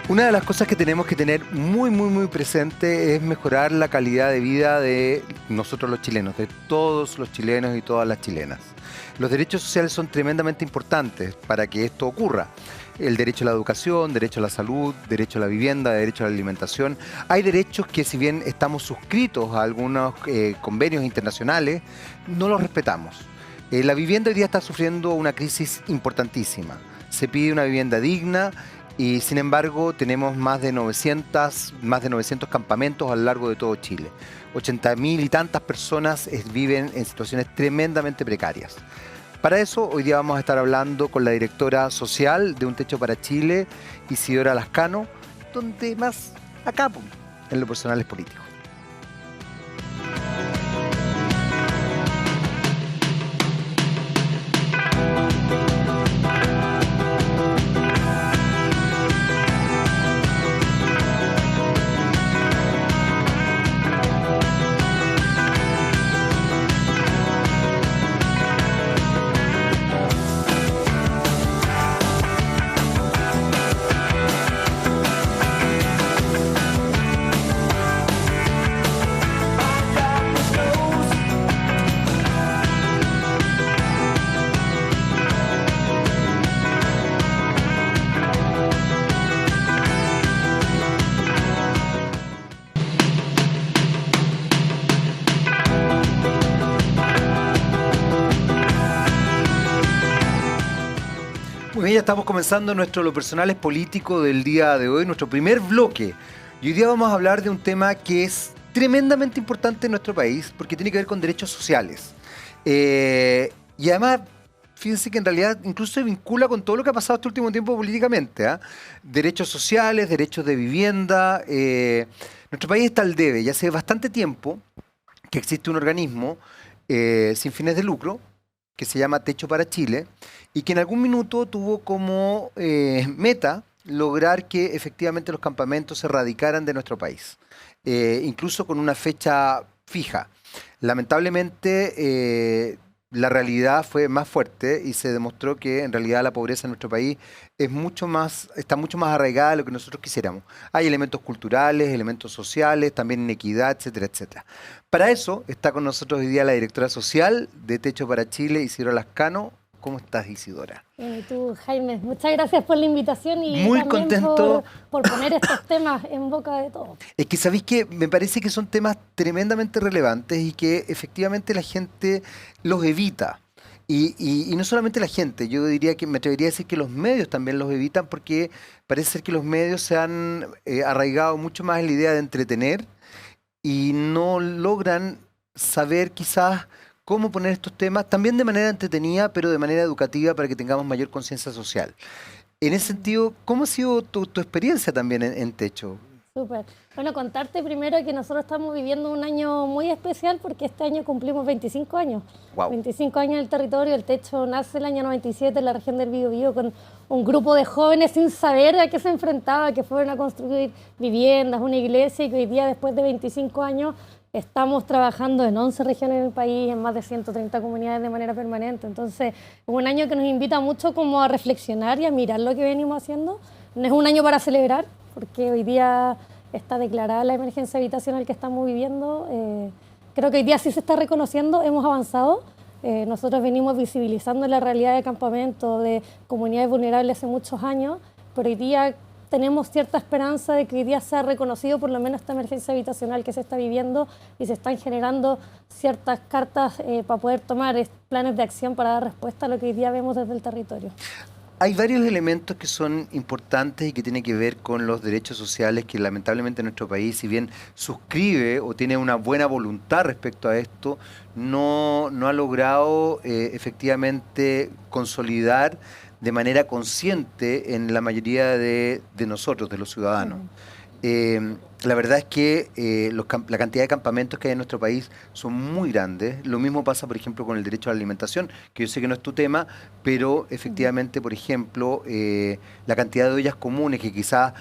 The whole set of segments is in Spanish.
Una de las cosas que tenemos que tener muy presente es mejorar la calidad de vida de nosotros los chilenos, de todos los chilenos y todas las chilenas. Los derechos sociales son tremendamente importantes para que esto ocurra. El derecho a la educación, derecho a la salud, derecho a la vivienda, derecho a la alimentación. Hay derechos que, si bien estamos suscritos a algunos convenios internacionales, no los respetamos. La vivienda hoy día está sufriendo una crisis importantísima. Se pide una vivienda digna y, sin embargo, tenemos más de 900 campamentos a lo largo de todo Chile. 80.000 y tantas personas viven en situaciones tremendamente precarias. Para eso, hoy día vamos a estar hablando con la directora social de Un Techo para Chile, Isidora Lascano, donde más acá, en lo personal, es político. Muy bien, ya estamos comenzando nuestro Lo Personal es Político del día de hoy, nuestro primer bloque. Y hoy día vamos a hablar de un tema que es tremendamente importante en nuestro país porque tiene que ver con derechos sociales. Y además, fíjense que en realidad incluso se vincula con todo lo que ha pasado este último tiempo políticamente, ¿eh? Derechos sociales, derechos de vivienda. Nuestro país está al debe y hace bastante tiempo que existe un organismo sin fines de lucro que se llama Techo para Chile, y que en algún minuto tuvo como meta lograr que efectivamente los campamentos se erradicaran de nuestro país, incluso con una fecha fija. Lamentablemente, la realidad fue más fuerte y se demostró que en realidad la pobreza en nuestro país está mucho más arraigada de lo que nosotros quisiéramos. Hay elementos culturales, elementos sociales, también inequidad, etcétera, etcétera. Para eso está con nosotros hoy día la directora social de Techo para Chile, Isidora Lascano. ¿Cómo estás, Isidora? Y tú, Jaime, muchas gracias por la invitación y muy también contento por poner estos temas en boca de todos. Es que sabéis que me parece que son temas tremendamente relevantes y que efectivamente la gente los evita. Y no solamente la gente, yo diría que me atrevería a decir que los medios también los evitan porque parece ser que los medios se han arraigado mucho más en la idea de entretener y no logran saber quizás cómo poner estos temas también de manera entretenida, pero de manera educativa para que tengamos mayor conciencia social. En ese sentido, ¿cómo ha sido tu experiencia también en Techo? Súper. Bueno, contarte primero que nosotros estamos viviendo un año muy especial porque este año cumplimos 25 años. Wow. 25 años en el territorio. El Techo nace el año 97 en la región del Biobío con un grupo de jóvenes sin saber a qué se enfrentaba, que fueron a construir viviendas, una iglesia, y que hoy día, después de 25 años, estamos trabajando en 11 regiones del país, en más de 130 comunidades de manera permanente. Entonces, es un año que nos invita mucho como a reflexionar y a mirar lo que venimos haciendo. No es un año para celebrar, porque hoy día está declarada la emergencia habitacional que estamos viviendo. Creo que hoy día sí se está reconociendo, hemos avanzado. Nosotros venimos visibilizando la realidad de campamentos, de comunidades vulnerables hace muchos años, pero hoy día tenemos cierta esperanza de que hoy día sea reconocido por lo menos esta emergencia habitacional que se está viviendo y se están generando ciertas cartas para poder tomar planes de acción para dar respuesta a lo que hoy día vemos desde el territorio. Hay varios elementos que son importantes y que tienen que ver con los derechos sociales que lamentablemente nuestro país, si bien suscribe o tiene una buena voluntad respecto a esto, no ha logrado efectivamente consolidar de manera consciente en la mayoría de nosotros, de los ciudadanos. La verdad es que la cantidad de campamentos que hay en nuestro país son muy grandes. Lo mismo pasa, por ejemplo, con el derecho a la alimentación, que yo sé que no es tu tema, pero efectivamente, por ejemplo, la cantidad de ollas comunes que quizás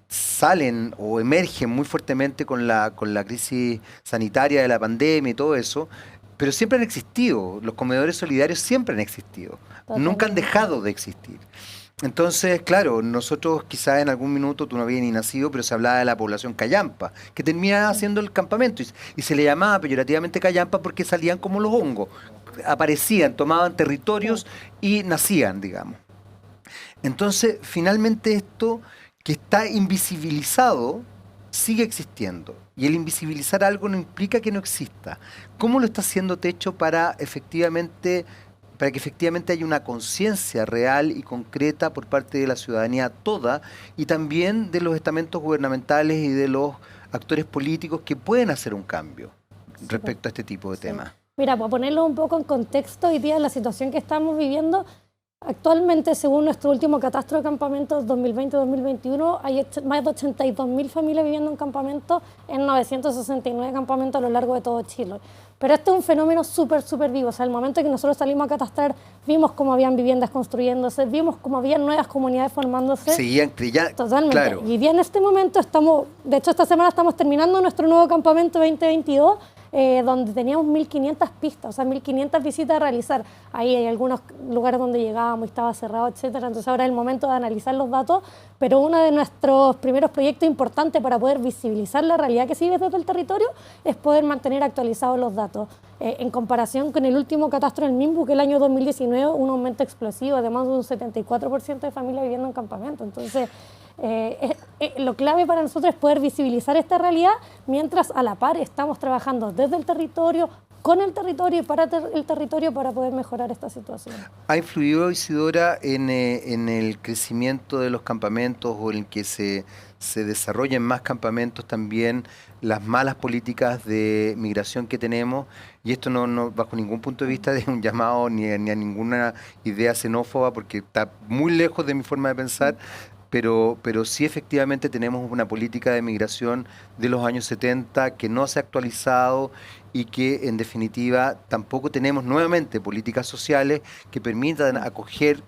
salen o emergen muy fuertemente con la crisis sanitaria de la pandemia y todo eso, pero siempre han existido. Los comedores solidarios siempre han existido. Nunca han dejado de existir. Entonces, claro, nosotros quizás en algún minuto, tú no habías ni nacido, pero se hablaba de la población callampa, que terminaba haciendo el campamento y se le llamaba peyorativamente callampa porque salían como los hongos, aparecían, tomaban Sí, territorios y nacían, digamos. Entonces, finalmente esto que está invisibilizado sigue existiendo. Y el invisibilizar algo no implica que no exista. ¿Cómo lo está haciendo Techo para que efectivamente haya una conciencia real y concreta por parte de la ciudadanía toda y también de los estamentos gubernamentales y de los actores políticos que pueden hacer un cambio sí, pues, respecto a este tipo de sí. temas? Mira, para ponerlo un poco en contexto, hoy día la situación que estamos viviendo, actualmente, según nuestro último catastro de campamentos 2020-2021, hay más de 82.000 familias viviendo en campamentos en 969 campamentos a lo largo de todo Chile. Pero este es un fenómeno súper, súper vivo. O sea, el momento que nosotros salimos a catastrar, vimos cómo habían viviendas construyéndose, vimos cómo había nuevas comunidades formándose. Seguían creyendo, Totalmente. claro. Y hoy día en este momento estamos, de hecho esta semana estamos terminando nuestro nuevo campamento 2022, donde teníamos 1.500 pistas, o sea, 1.500 visitas a realizar. Ahí hay algunos lugares donde llegábamos y estaba cerrado, etcétera. Entonces ahora es el momento de analizar los datos, pero uno de nuestros primeros proyectos importantes para poder visibilizar la realidad que se vive desde el territorio es poder mantener actualizados los datos. En comparación con el último catastro del MIMBU, que el año 2019, un aumento explosivo, además de un 74% de familias viviendo en campamento. Entonces, lo clave para nosotros es poder visibilizar esta realidad mientras a la par estamos trabajando desde el territorio, con el territorio y para el territorio para poder mejorar esta situación. ¿Ha influido, Isidora, en el crecimiento de los campamentos o en que se desarrollen más campamentos también las malas políticas de migración que tenemos? Y esto bajo ningún punto de vista de un llamado ni a ninguna idea xenófoba, porque está muy lejos de mi forma de pensar, pero sí efectivamente tenemos una política de migración de los años 70 que no se ha actualizado y que en definitiva tampoco tenemos nuevamente políticas sociales que permitan acoger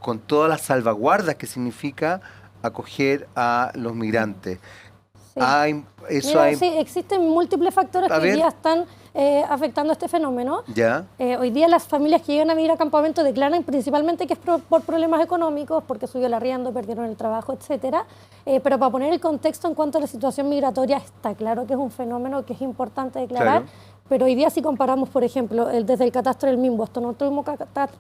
con todas las salvaguardas que significa acoger a los migrantes. Sí. Eso Mira, hay, sí, existen múltiples factores a que hoy ver, día están afectando este fenómeno. ya, Hoy día las familias que llegan a vivir a campamento declaran principalmente que es por problemas económicos, porque subió el arriendo, perdieron el trabajo, etcétera. Pero para poner el contexto en cuanto a la situación migratoria, está claro que es un fenómeno que es importante declarar. claro. Pero hoy día si comparamos, por ejemplo, desde el catastro del MIMBO hasta nuestro último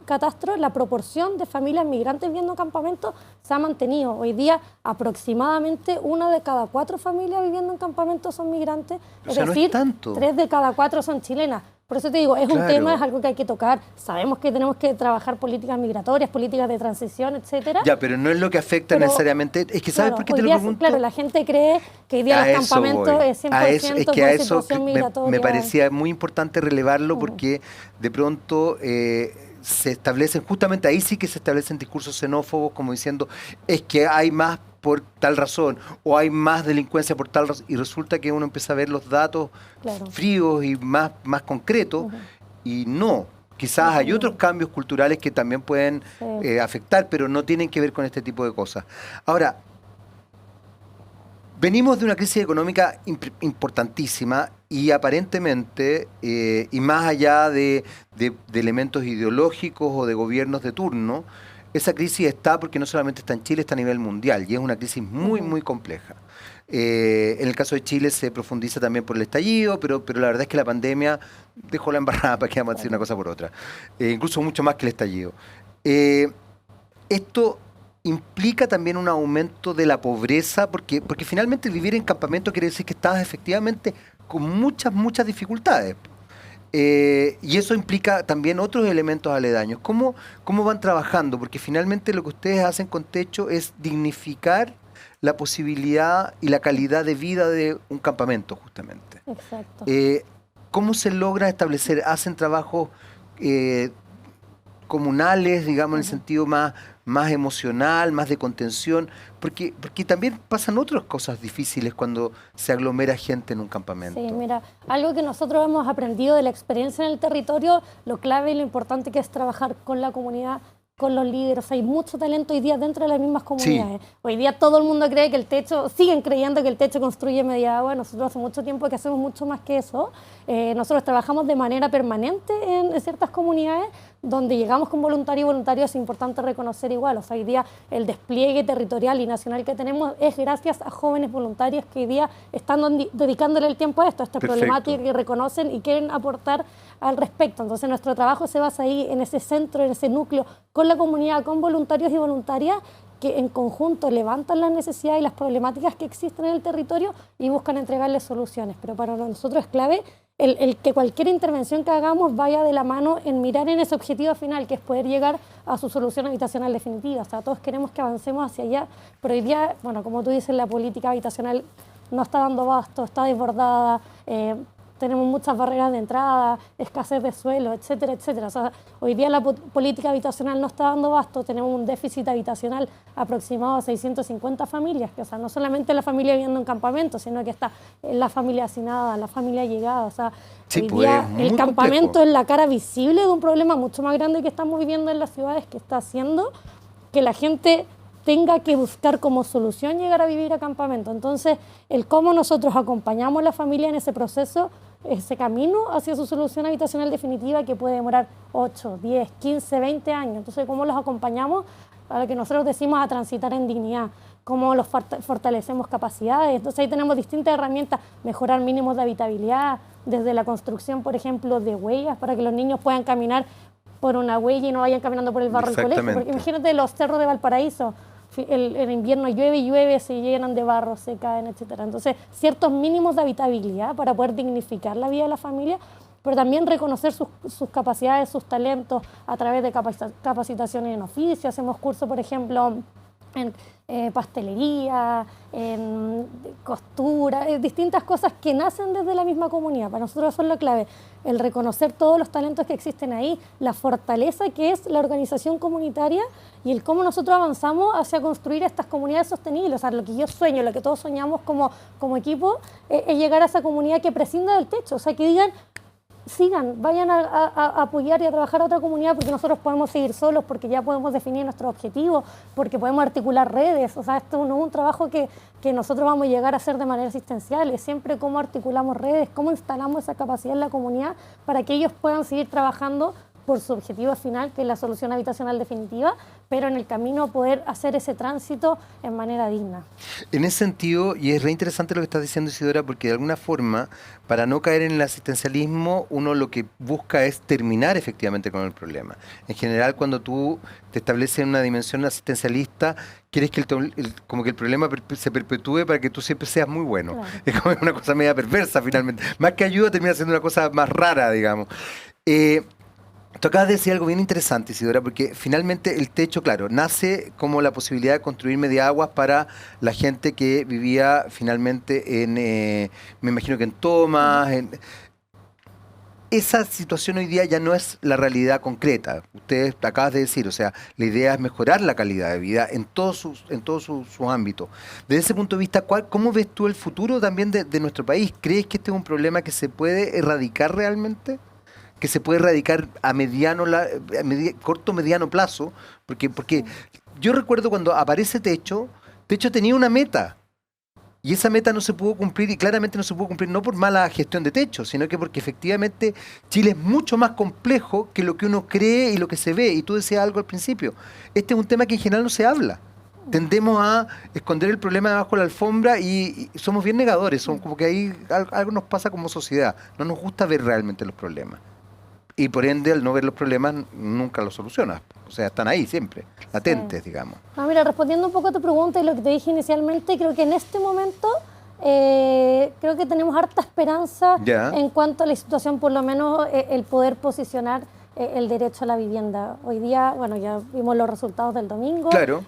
catastro, la proporción de familias migrantes viviendo en campamentos se ha mantenido. Hoy día aproximadamente 1 de cada 4 familias viviendo en campamentos son migrantes, O es sea, no es decir, tanto, 3 de cada 4 son chilenas. Por eso te digo, es un tema, es claro. algo que hay que tocar. Sabemos que tenemos que trabajar políticas migratorias, políticas de transición, etcétera. Ya, pero no es lo que afecta Pero, necesariamente. Es que, ¿sabes claro, por qué hoy te lo día, claro, pregunto? la gente cree que hoy día los A eso campamentos voy. es A eso, es 100% que a por eso situación me migratoria. parecía muy importante relevarlo porque de pronto se establecen, justamente ahí sí que se establecen discursos xenófobos como diciendo es que hay más por tal razón o hay más delincuencia por tal razón y resulta que uno empieza a ver los datos Claro. fríos y más concretos y no. Quizás hay otros cambios culturales que también pueden Sí. afectar, pero no tienen que ver con este tipo de cosas. Ahora, venimos de una crisis económica importantísima y aparentemente, y más allá de elementos ideológicos o de gobiernos de turno, esa crisis está porque no solamente está en Chile, está a nivel mundial y es una crisis muy, muy compleja. En el caso de Chile se profundiza también por el estallido, pero la verdad es que la pandemia dejó la embarrada para que vamos a decir una cosa por otra, incluso mucho más que el estallido. Eh, Esto implica también un aumento de la pobreza, porque finalmente vivir en campamento quiere decir que estás efectivamente con muchas, muchas dificultades. Y eso implica también otros elementos aledaños. ¿Cómo van trabajando? Porque finalmente lo que ustedes hacen con Techo es dignificar la posibilidad y la calidad de vida de un campamento, justamente. Exacto. ¿Cómo se logra establecer? ¿Hacen trabajos eh, comunales, digamos, en el sentido más emocional, más de contención? Porque también pasan otras cosas difíciles cuando se aglomera gente en un campamento. Sí, mira, algo que nosotros hemos aprendido de la experiencia en el territorio, lo clave y lo importante que es trabajar con la comunidad, con los líderes. Hay mucho talento hoy día dentro de las mismas comunidades. Sí. Hoy día todo el mundo cree que el techo, siguen creyendo que el techo construye media agua. Nosotros hace mucho tiempo que hacemos mucho más que eso. Nosotros trabajamos de manera permanente en ciertas comunidades donde llegamos con voluntarios y voluntarios. Es importante reconocer igual. O sea, hoy día el despliegue territorial y nacional que tenemos es gracias a jóvenes voluntarios que hoy día están dedicándole el tiempo a esto, a esta problemática, que reconocen y quieren aportar al respecto. Entonces nuestro trabajo se basa ahí en ese centro, en ese núcleo, con la comunidad, con voluntarios y voluntarias que en conjunto levantan las necesidades y las problemáticas que existen en el territorio y buscan entregarles soluciones. Pero para nosotros es clave el que cualquier intervención que hagamos vaya de la mano en mirar en ese objetivo final, que es poder llegar a su solución habitacional definitiva. O sea, todos queremos que avancemos hacia allá, pero hoy día, bueno, como tú dices, la política habitacional no está dando abasto, está desbordada, tenemos muchas barreras de entrada, escasez de suelo, etcétera, etcétera. O sea, hoy día la política habitacional no está dando abasto, tenemos un déficit habitacional aproximado a 650 familias, que, o sea, no solamente la familia viviendo en campamento, sino que está la familia hacinada, la familia llegada. O sea, sí, hoy pues, día el campamento complejo. es la cara visible de un problema mucho más grande que estamos viviendo en las ciudades, que está haciendo que la gente tenga que buscar como solución llegar a vivir a campamento. Entonces, el cómo nosotros acompañamos a la familia en ese proceso, ese camino hacia su solución habitacional definitiva, que puede demorar 8, 10, 15, 20 años. Entonces, cómo los acompañamos a lo que nosotros decimos a transitar en dignidad, cómo los fortalecemos capacidades. Entonces, ahí tenemos distintas herramientas, mejorar mínimos de habitabilidad, desde la construcción, por ejemplo, de huellas, para que los niños puedan caminar por una huella y no vayan caminando por el barro del colegio. Porque imagínate los cerros de Valparaíso, en invierno llueve y llueve, se llenan de barro, se caen, etcétera. Entonces, ciertos mínimos de habitabilidad para poder dignificar la vida de la familia, pero también reconocer sus capacidades, sus talentos a través de capacitaciones en oficio. Hacemos cursos, por ejemplo, en pastelería, en costura, distintas cosas que nacen desde la misma comunidad. Para nosotros eso es la clave, el reconocer todos los talentos que existen ahí, la fortaleza que es la organización comunitaria y el cómo nosotros avanzamos hacia construir estas comunidades sostenibles. O sea, lo que yo sueño, lo que todos soñamos como equipo, es llegar a esa comunidad que prescinda del techo. O sea, que digan, sigan, vayan a apoyar y a trabajar a otra comunidad, porque nosotros podemos seguir solos, porque ya podemos definir nuestros objetivos, porque podemos articular redes. O sea, esto no es un trabajo que nosotros vamos a llegar a hacer de manera asistencial, es siempre cómo articulamos redes, cómo instalamos esa capacidad en la comunidad para que ellos puedan seguir trabajando por su objetivo final, que es la solución habitacional definitiva, pero en el camino poder hacer ese tránsito en manera digna. En ese sentido, y es re interesante lo que estás diciendo, Isidora, porque de alguna forma, para no caer en el asistencialismo, uno lo que busca es terminar efectivamente con el problema. En general, cuando tú te estableces en una dimensión asistencialista, quieres que como que el problema se perpetúe para que tú siempre seas muy bueno. Claro. Es como una cosa media perversa, finalmente. Más que ayuda, termina siendo una cosa más rara, digamos. Tú acabas de decir algo bien interesante, Isidora, porque finalmente el techo, claro, nace como la posibilidad de construir mediaguas para la gente que vivía finalmente me imagino que en tomas. Esa situación hoy día ya no es la realidad concreta. Ustedes acabas de decir, o sea, la idea es mejorar la calidad de vida en todos sus ámbitos. Desde ese punto de vista, ¿cómo ves tú el futuro también de nuestro país? ¿Crees que este es un problema que se puede erradicar realmente? Que se puede erradicar a corto, mediano plazo, porque yo recuerdo cuando aparece Techo tenía una meta, y esa meta no se pudo cumplir, y claramente no se pudo cumplir no por mala gestión de Techo, sino que porque efectivamente Chile es mucho más complejo que lo que uno cree y lo que se ve, y tú decías algo al principio, este es un tema que en general no se habla. Tendemos a esconder el problema debajo de la alfombra y somos bien negadores, como que ahí algo nos pasa como sociedad, no nos gusta ver realmente los problemas. Y por ende, al no ver los problemas, nunca los solucionas. O sea, están ahí siempre, latentes, digamos. Mira, respondiendo un poco a tu pregunta y lo que te dije inicialmente, creo que en este momento creo que tenemos harta esperanza en cuanto a la situación, por lo menos el poder posicionar el derecho a la vivienda. Hoy día, bueno, ya vimos los resultados del domingo, claro.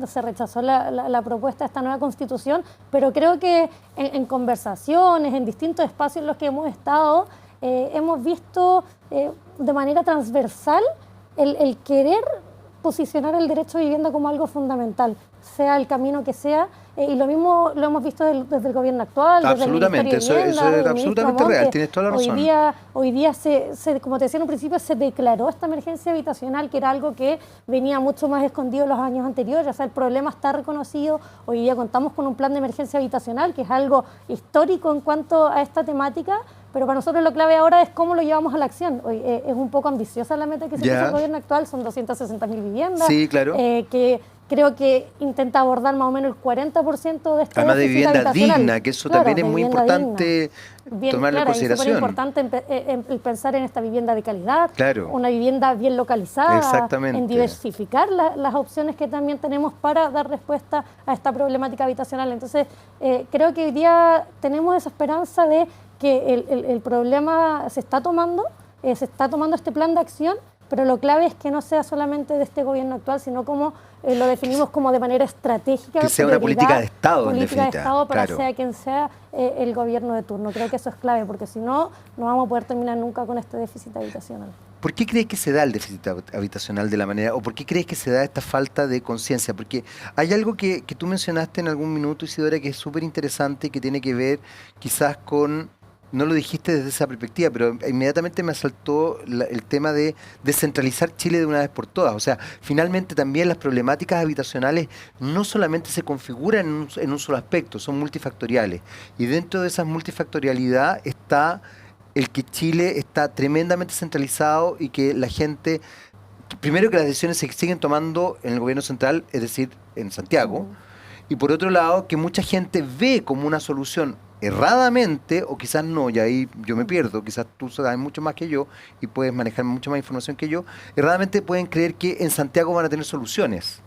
Se rechazó la propuesta de esta nueva constitución, pero creo que en conversaciones, en distintos espacios en los que hemos estado, hemos visto de manera transversal el querer posicionar el derecho a vivienda como algo fundamental, sea el camino que sea, y lo mismo lo hemos visto desde el gobierno actual, desde el Absolutamente, Ministerio de eso Vivienda, es del ministro absolutamente real, Monte. tienes toda la razón. Hoy día como te decía en un principio, se declaró esta emergencia habitacional, que era algo que venía mucho más escondido en los años anteriores. O sea, el problema está reconocido. Hoy día contamos con un plan de emergencia habitacional, que es algo histórico en cuanto a esta temática, pero para nosotros lo clave ahora es cómo lo llevamos a la acción. Hoy, es un poco ambiciosa la meta que se puso el gobierno actual, son 260.000 viviendas. Sí, claro. Que creo que intenta abordar más o menos el 40% de este además de déficit vivienda habitacional. digna, que eso Claro, también es muy importante tomarlo en Es súper consideración. importante el pensar en esta vivienda de calidad, Claro. una vivienda bien localizada, Exactamente. en diversificar las opciones que también tenemos para dar respuesta a esta problemática habitacional. Entonces, creo que hoy día tenemos esa esperanza de que el problema se está tomando este plan de acción, pero lo clave es que no sea solamente de este gobierno actual, sino como lo definimos como de manera estratégica. Que sea una política de Estado, política en definitiva. de Estado para Claro. sea quien sea el gobierno de turno. Creo que eso es clave, porque si no, no vamos a poder terminar nunca con este déficit habitacional. ¿Por qué crees que se da el déficit habitacional de la manera, o por qué crees que se da esta falta de conciencia? Porque hay algo que tú mencionaste en algún minuto, Isidora, que es súper interesante y que tiene que ver quizás con, no lo dijiste desde esa perspectiva, pero inmediatamente me asaltó el tema de descentralizar Chile de una vez por todas. O sea, finalmente también las problemáticas habitacionales no solamente se configuran en un solo aspecto, son multifactoriales. Y dentro de esa multifactorialidad está el que Chile está tremendamente centralizado y que la gente, primero que las decisiones se siguen tomando en el gobierno central, es decir, en Santiago, y por otro lado que mucha gente ve como una solución erradamente, o quizás no, y ahí yo me pierdo, quizás tú sabes mucho más que yo y puedes manejar mucha más información que yo, erradamente pueden creer que en Santiago van a tener soluciones,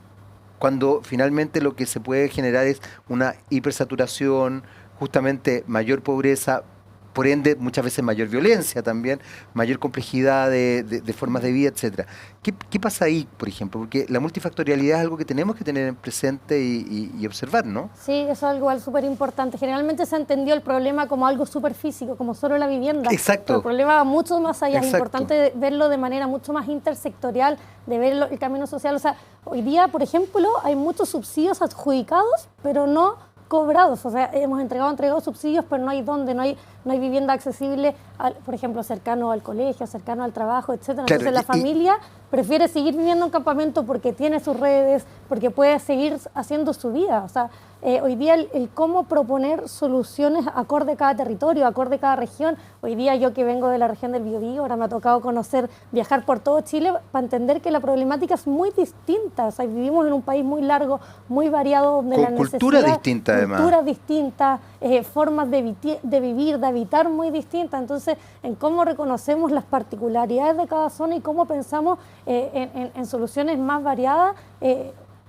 cuando finalmente lo que se puede generar es una hipersaturación, justamente mayor pobreza, por ende muchas veces mayor violencia también, mayor complejidad de formas de vida, etcétera. ¿Qué pasa ahí, por ejemplo? Porque la multifactorialidad es algo que tenemos que tener presente y observar, ¿no? Sí, eso es algo súper importante. Generalmente se entendió el problema como algo súper físico, como solo la vivienda. Exacto. Pero el problema va mucho más allá. Exacto. Es importante verlo de manera mucho más intersectorial, de ver el camino social. O sea, hoy día, por ejemplo, hay muchos subsidios adjudicados, pero no cobrados. O sea, hemos entregado subsidios, pero no hay dónde, no hay vivienda accesible, por ejemplo, cercano al colegio, cercano al trabajo, etcétera. Claro, Entonces la familia prefiere seguir viviendo en campamento porque tiene sus redes, porque puede seguir haciendo su vida. O sea, hoy día el cómo proponer soluciones acorde a cada territorio, acorde a cada región. Hoy día yo que vengo de la región del Biobío, ahora me ha tocado viajar por todo Chile para entender que la problemática es muy distinta. O sea, vivimos en un país muy largo, muy variado, donde con la necesidad, culturas distintas además. Culturas distintas, formas de vivir, de habitar muy distintas. Entonces, en cómo reconocemos las particularidades de cada zona y cómo pensamos en soluciones más variadas,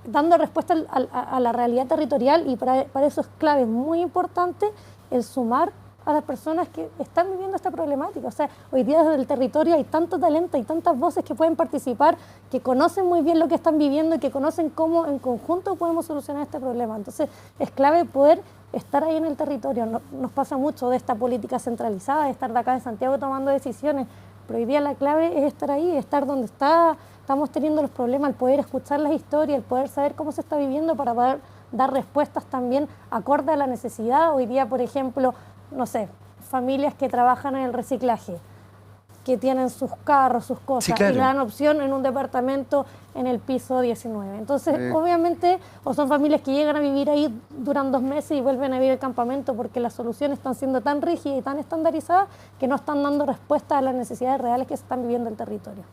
dando respuesta a la realidad territorial, y para eso es clave, muy importante, el sumar a las personas que están viviendo esta problemática. O sea, hoy día desde el territorio hay tanto talento, hay tantas voces que pueden participar, que conocen muy bien lo que están viviendo y que conocen cómo en conjunto podemos solucionar este problema. Entonces, es clave poder estar ahí en el territorio. Nos pasa mucho de esta política centralizada, de estar de acá en Santiago tomando decisiones, pero hoy día la clave es estar ahí, estar donde estamos teniendo los problemas, el poder escuchar las historias, el poder saber cómo se está viviendo para poder dar respuestas también acorde a la necesidad. Hoy día, por ejemplo, no sé, familias que trabajan en el reciclaje, que tienen sus carros, sus cosas, sí, claro, y le dan opción en un departamento en el piso 19. Entonces, obviamente, o son familias que llegan a vivir ahí, duran 2 meses y vuelven a vivir el campamento porque las soluciones están siendo tan rígidas y tan estandarizadas que no están dando respuesta a las necesidades reales que se están viviendo en el territorio.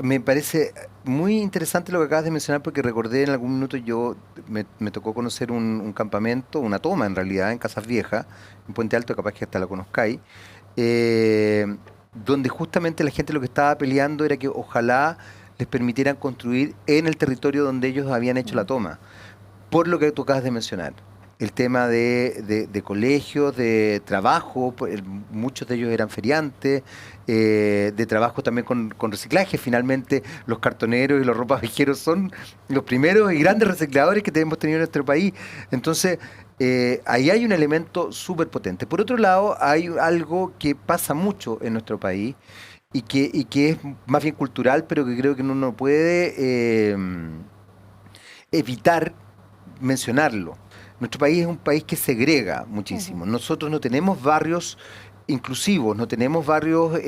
Me parece muy interesante lo que acabas de mencionar, porque recordé en algún minuto me tocó conocer un campamento, una toma en realidad, en Casas Viejas, en Puente Alto, capaz que hasta la conozcáis, donde justamente la gente lo que estaba peleando era que ojalá les permitieran construir en el territorio donde ellos habían hecho la toma, por lo que tú acabas de mencionar. El tema de colegios, de trabajo, muchos de ellos eran feriantes, de trabajo también con reciclaje. Finalmente, los cartoneros y los ropavijeros son los primeros y grandes recicladores que hemos tenido en nuestro país. Entonces, ahí hay un elemento súper potente. Por otro lado, hay algo que pasa mucho en nuestro país, y que es más bien cultural, pero que creo que uno no puede evitar mencionarlo. Nuestro país es un país que segrega muchísimo. Nosotros no tenemos barrios inclusivos, no tenemos barrios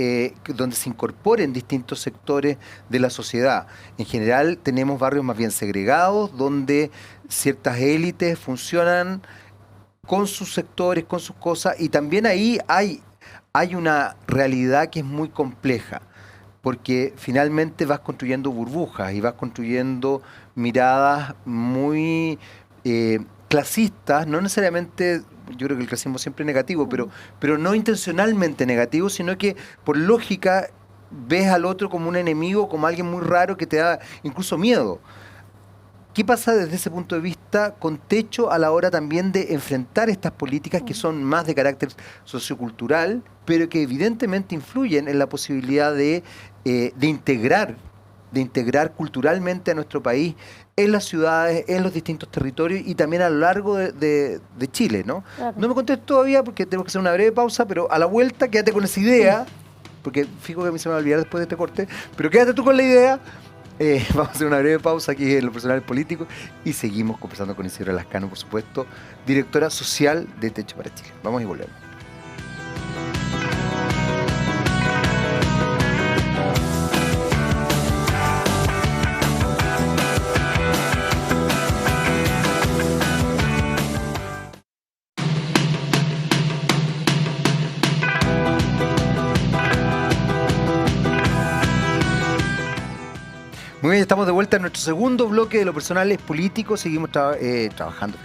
donde se incorporen distintos sectores de la sociedad. En general tenemos barrios más bien segregados, donde ciertas élites funcionan con sus sectores, con sus cosas, y también ahí hay una realidad que es muy compleja, porque finalmente vas construyendo burbujas y vas construyendo miradas muy clasistas, no necesariamente, yo creo que el clasismo siempre es negativo, pero no intencionalmente negativo, sino que por lógica ves al otro como un enemigo, como alguien muy raro que te da incluso miedo. ¿Qué pasa desde ese punto de vista con Techo a la hora también de enfrentar estas políticas que son más de carácter sociocultural, pero que evidentemente influyen en la posibilidad de integrar culturalmente a nuestro país en las ciudades, en los distintos territorios y también a lo largo de Chile, ¿no? Claro. No me contestes todavía porque tenemos que hacer una breve pausa, pero a la vuelta quédate con esa idea, porque fijo que a mí se me va a olvidar después de este corte, pero quédate tú con la idea. Vamos a hacer una breve pausa aquí en Lo Personal Político y seguimos conversando con Isidora Lascano, por supuesto, directora social de Techo para Chile. Vamos y volvemos. Muy bien, estamos de vuelta en nuestro segundo bloque de Lo Personal es Político. Seguimos trabajando.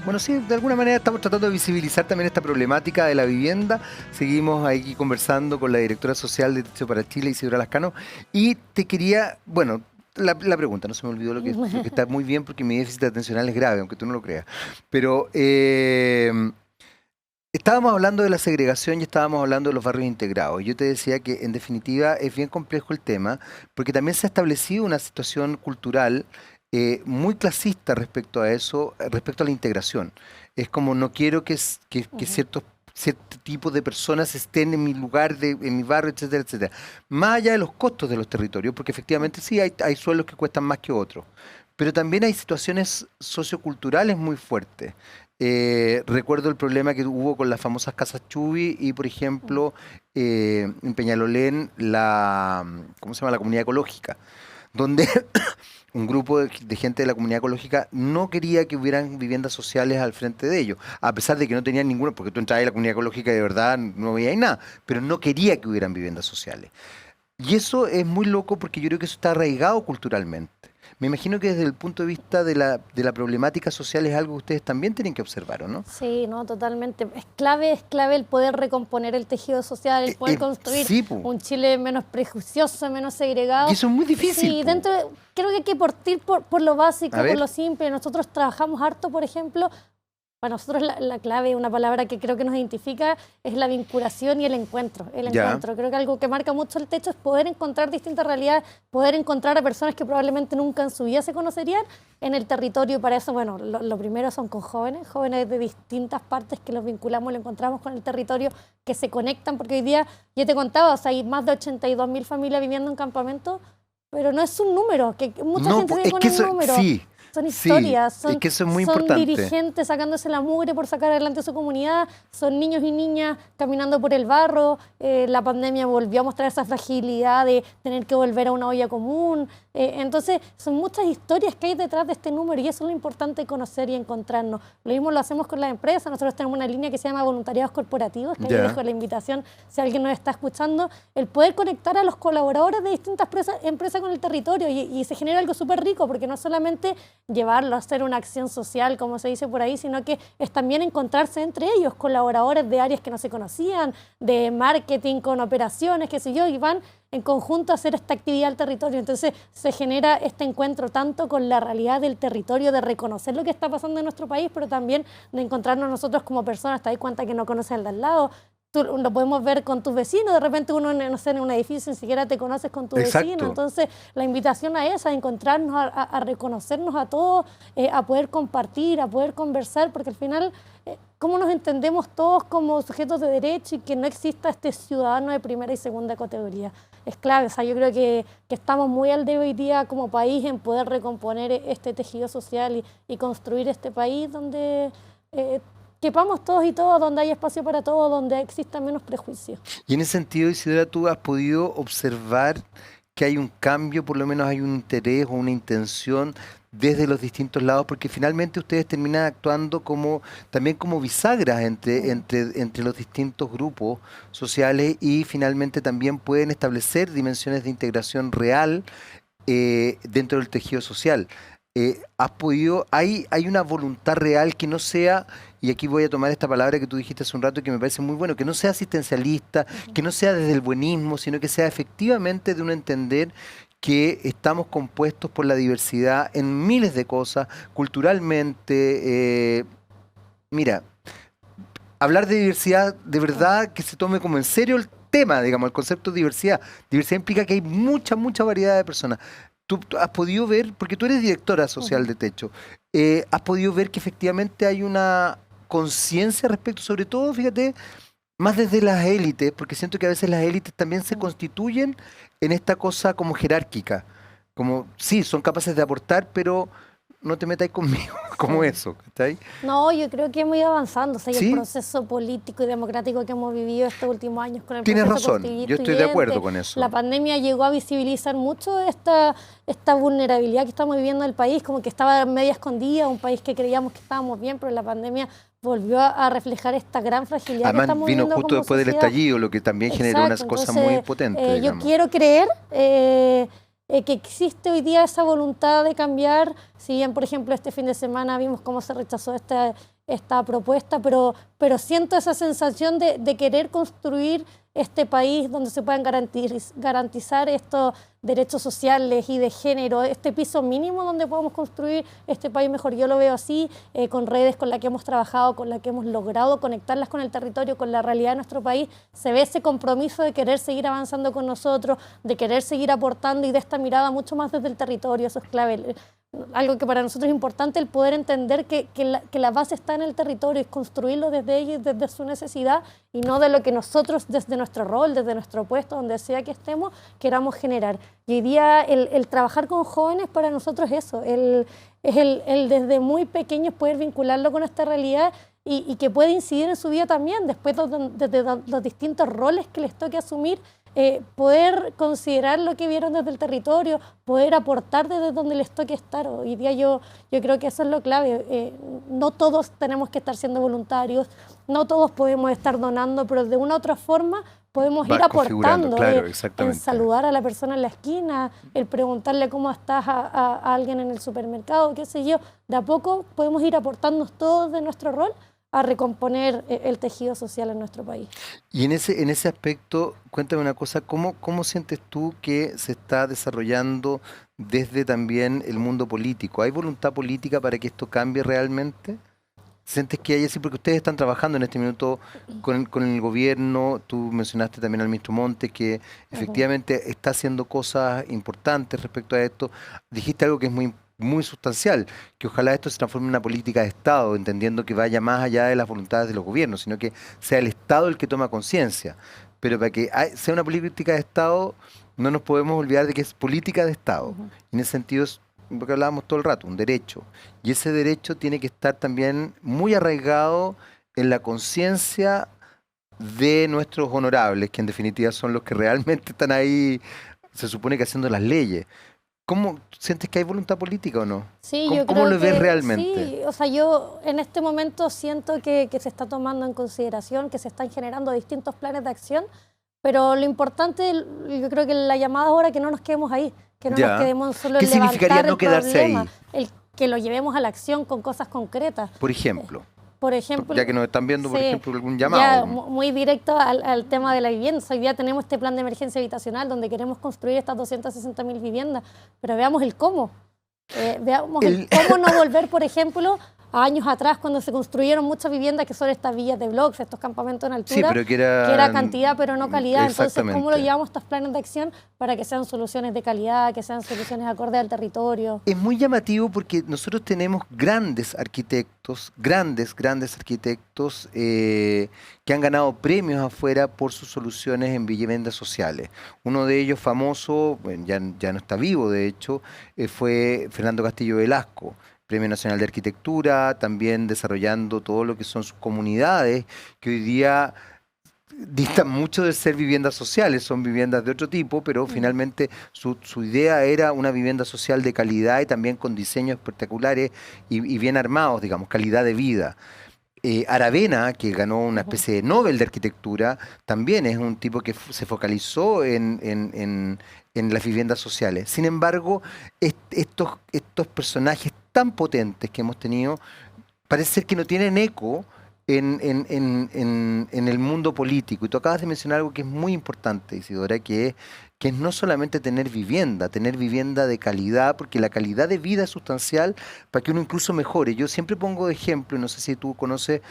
Bueno, sí, de alguna manera estamos tratando de visibilizar también esta problemática de la vivienda. Seguimos aquí conversando con la directora social de Techo para Chile, Isidora Lascano. Y te quería, bueno, la pregunta, no se me olvidó lo que está muy bien porque mi déficit atencional es grave, aunque tú no lo creas. Pero estábamos hablando de la segregación y estábamos hablando de los barrios integrados. Yo te decía que en definitiva es bien complejo el tema, porque también se ha establecido una situación cultural muy clasista respecto a eso, respecto a la integración. Es como no quiero que cierto tipo de personas estén en mi lugar, en mi barrio, etcétera, etcétera. Más allá de los costos de los territorios, porque efectivamente sí hay suelos que cuestan más que otros, pero también hay situaciones socioculturales muy fuertes. Recuerdo el problema que hubo con las famosas casas Chubi y, por ejemplo, en Peñalolén, ¿cómo se llama? La comunidad ecológica, donde un grupo de gente de la comunidad ecológica no quería que hubieran viviendas sociales al frente de ellos, a pesar de que no tenían ninguna, porque tú entrabas en la comunidad ecológica y de verdad no veías nada, pero no quería que hubieran viviendas sociales. Y eso es muy loco porque yo creo que eso está arraigado culturalmente. Me imagino que desde el punto de vista de la problemática social es algo que ustedes también tienen que observar, ¿o no? Sí, no, totalmente. Es clave el poder recomponer el tejido social, el poder construir sí, un Chile menos prejuicioso, menos segregado. Y eso es muy difícil. Sí, creo que hay que partir por lo básico, por lo simple. Nosotros trabajamos harto, por ejemplo. Para nosotros la clave, una palabra que creo que nos identifica, es la vinculación y el encuentro. Creo que algo que marca mucho el Techo es poder encontrar distintas realidades, poder encontrar a personas que probablemente nunca en su vida se conocerían en el territorio. Y para eso, bueno, lo primero son con jóvenes de distintas partes que los vinculamos, lo encontramos con el territorio, que se conectan, porque hoy día, ya te contaba, o sea, hay más de 82.000 familias viviendo en campamentos, pero no es un número, que mucha gente vive con un número. Sí. Son historias, sí, es que eso es muy importante. Dirigentes sacándose la mugre por sacar adelante su comunidad, son niños y niñas caminando por el barro. La pandemia volvió a mostrar esa fragilidad de tener que volver a una olla común. Entonces, son muchas historias que hay detrás de este número y eso es lo importante, conocer y encontrarnos. Lo mismo lo hacemos con las empresas. Nosotros tenemos una línea que se llama Voluntariados Corporativos, que ahí dejo la invitación, si alguien nos está escuchando, el poder conectar a los colaboradores de distintas empresas con el territorio y se genera algo súper rico, porque no solamente llevarlo a hacer una acción social, como se dice por ahí, sino que es también encontrarse entre ellos, colaboradores de áreas que no se conocían, de marketing con operaciones, qué sé yo, y van en conjunto a hacer esta actividad al territorio. Entonces se genera este encuentro tanto con la realidad del territorio, de reconocer lo que está pasando en nuestro país, pero también de encontrarnos nosotros como personas. Te das cuenta que no conoces al de al lado, lo podemos ver con tus vecinos, de repente uno, no sé, en un edificio ni siquiera te conoces con tu vecino, entonces la invitación a esa, a encontrarnos, a reconocernos a todos, a poder compartir, a poder conversar, porque al final, ¿cómo nos entendemos todos como sujetos de derecho y que no exista este ciudadano de primera y segunda categoría? Es clave, o sea, yo creo que estamos muy al debe hoy día como país en poder recomponer este tejido social y construir este país donde quepamos todos y todas, donde hay espacio para todos, donde existan menos prejuicios. Y en ese sentido, Isidora, ¿tú has podido observar que hay un cambio, por lo menos hay un interés o una intención desde los distintos lados? Porque finalmente ustedes terminan actuando también como bisagras entre los distintos grupos sociales y finalmente también pueden establecer dimensiones de integración real dentro del tejido social. Hay una voluntad real que no sea, y aquí voy a tomar esta palabra que tú dijiste hace un rato que me parece muy bueno, que no sea asistencialista, que no sea desde el buenismo, sino que sea efectivamente de un entender que estamos compuestos por la diversidad en miles de cosas, culturalmente. Mira, hablar de diversidad de verdad que se tome como en serio el tema, digamos, el concepto de diversidad. Diversidad implica que hay mucha variedad de personas. Tú has podido ver, porque tú eres directora social de Techo, has podido ver que efectivamente hay una conciencia respecto, sobre todo, fíjate, más desde las élites, porque siento que a veces las élites también se constituyen en esta cosa como jerárquica, como sí, son capaces de aportar, pero no te metáis conmigo, como eso, ¿está ahí? No, yo creo que hemos ido avanzando, o sea, ¿Sí? el proceso político y democrático que hemos vivido estos últimos años con el Tienes proceso razón, yo estoy de acuerdo con eso. La pandemia llegó a visibilizar mucho esta vulnerabilidad que estamos viviendo en el país, como que estaba media escondida, un país que creíamos que estábamos bien, pero la pandemia volvió a reflejar esta gran fragilidad que estamos viviendo. Además vino justo después del estallido, lo que también generó una cosa muy potente. Yo quiero creer que existe hoy día esa voluntad de cambiar, si bien, por ejemplo, este fin de semana vimos cómo se rechazó esta propuesta, pero siento esa sensación de querer construir este país donde se puedan garantizar estos derechos sociales y de género, este piso mínimo donde podamos construir este país mejor. Yo lo veo así, con redes con las que hemos trabajado, con las que hemos logrado conectarlas con el territorio, con la realidad de nuestro país. Se ve ese compromiso de querer seguir avanzando con nosotros, de querer seguir aportando y de esta mirada mucho más desde el territorio. Eso es clave. Algo que para nosotros es importante, el poder entender que la base está en el territorio y construirlo desde ellos, desde su necesidad y no de lo que nosotros desde nuestro rol, desde nuestro puesto, donde sea que estemos, queramos generar. Y hoy día el trabajar con jóvenes para nosotros es eso, el desde muy pequeños poder vincularlo con esta realidad y que puede incidir en su vida también, después desde los distintos roles que les toque asumir, poder considerar lo que vieron desde el territorio, poder aportar desde donde les toque estar. Hoy día yo creo que eso es lo clave. No todos tenemos que estar siendo voluntarios, no todos podemos estar donando, pero de una u otra forma podemos ir aportando, claro, en saludar a la persona en la esquina, el preguntarle cómo estás a alguien en el supermercado, qué sé yo. De a poco podemos ir aportando todos de nuestro rol a recomponer el tejido social en nuestro país. Y en ese aspecto, cuéntame una cosa, ¿cómo sientes tú que se está desarrollando desde también el mundo político? ¿Hay voluntad política para que esto cambie realmente? ¿Sientes que hay así? Porque ustedes están trabajando en este minuto con el gobierno, tú mencionaste también al ministro Montes que efectivamente está haciendo cosas importantes respecto a esto. Dijiste algo que es muy sustancial, que ojalá esto se transforme en una política de Estado, entendiendo que vaya más allá de las voluntades de los gobiernos, sino que sea el Estado el que toma conciencia. Pero para que sea una política de Estado, no nos podemos olvidar de que es política de Estado. En ese sentido es lo que hablábamos todo el rato, un derecho. Y ese derecho tiene que estar también muy arraigado en la conciencia de nuestros honorables, que en definitiva son los que realmente están ahí, se supone que haciendo las leyes. ¿Cómo sientes que hay voluntad política o no? Sí, ¿Cómo lo ves realmente? Sí, o sea, yo en este momento siento que se está tomando en consideración, que se están generando distintos planes de acción, pero lo importante, yo creo que la llamada ahora es que no nos quedemos ahí, que no nos quedemos solo en levantar significaría no quedarse problema, ahí? que lo llevemos a la acción con cosas concretas. Por ejemplo. Por ejemplo, ya que nos están viendo, por ejemplo, algún llamado. Ya, muy directo al tema de la vivienda. Hoy día tenemos este plan de emergencia habitacional donde queremos construir estas 260.000 viviendas, pero veamos el cómo. Veamos el cómo no volver, por ejemplo, a años atrás cuando se construyeron muchas viviendas que son estas villas de bloques, estos campamentos en altura, Sí, pero que era cantidad pero no calidad. Entonces, ¿cómo lo llevamos estos planes de acción para que sean soluciones de calidad, que sean soluciones acordes al territorio? Es muy llamativo porque nosotros tenemos grandes arquitectos, grandes arquitectos que han ganado premios afuera por sus soluciones en viviendas sociales. Uno de ellos famoso, bueno, ya no está vivo de hecho, fue Fernando Castillo Velasco, Premio Nacional de Arquitectura, también desarrollando todo lo que son sus comunidades, que hoy día distan mucho de ser viviendas sociales, son viviendas de otro tipo, pero finalmente su idea era una vivienda social de calidad y también con diseños espectaculares y bien armados, digamos, calidad de vida. Aravena, que ganó una especie de Nobel de Arquitectura, también es un tipo que se focalizó en las viviendas sociales. Sin embargo, estos personajes tan potentes que hemos tenido, parece ser que no tienen eco en el mundo político. Y tú acabas de mencionar algo que es muy importante, Isidora, que es no solamente tener vivienda de calidad, porque la calidad de vida es sustancial para que uno incluso mejore. Yo siempre pongo de ejemplo, y no sé si tú conoces,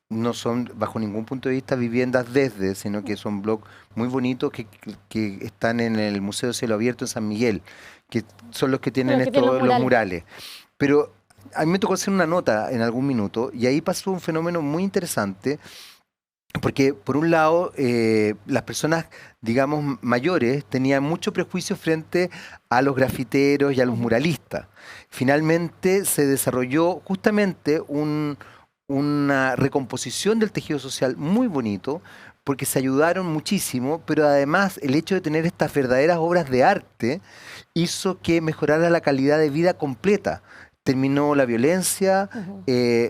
no son bajo ningún punto de vista viviendas sino que son blogs muy bonitos que están en el Museo de Cielo Abierto en San Miguel, que son los que tienen los murales. Pero a mí me tocó hacer una nota en algún minuto y ahí pasó un fenómeno muy interesante. Porque, por un lado, las personas, digamos, mayores tenían mucho prejuicio frente a los grafiteros y a los muralistas. Finalmente se desarrolló justamente una recomposición del tejido social muy bonito, porque se ayudaron muchísimo, pero además el hecho de tener estas verdaderas obras de arte hizo que mejorara la calidad de vida completa. Terminó la violencia,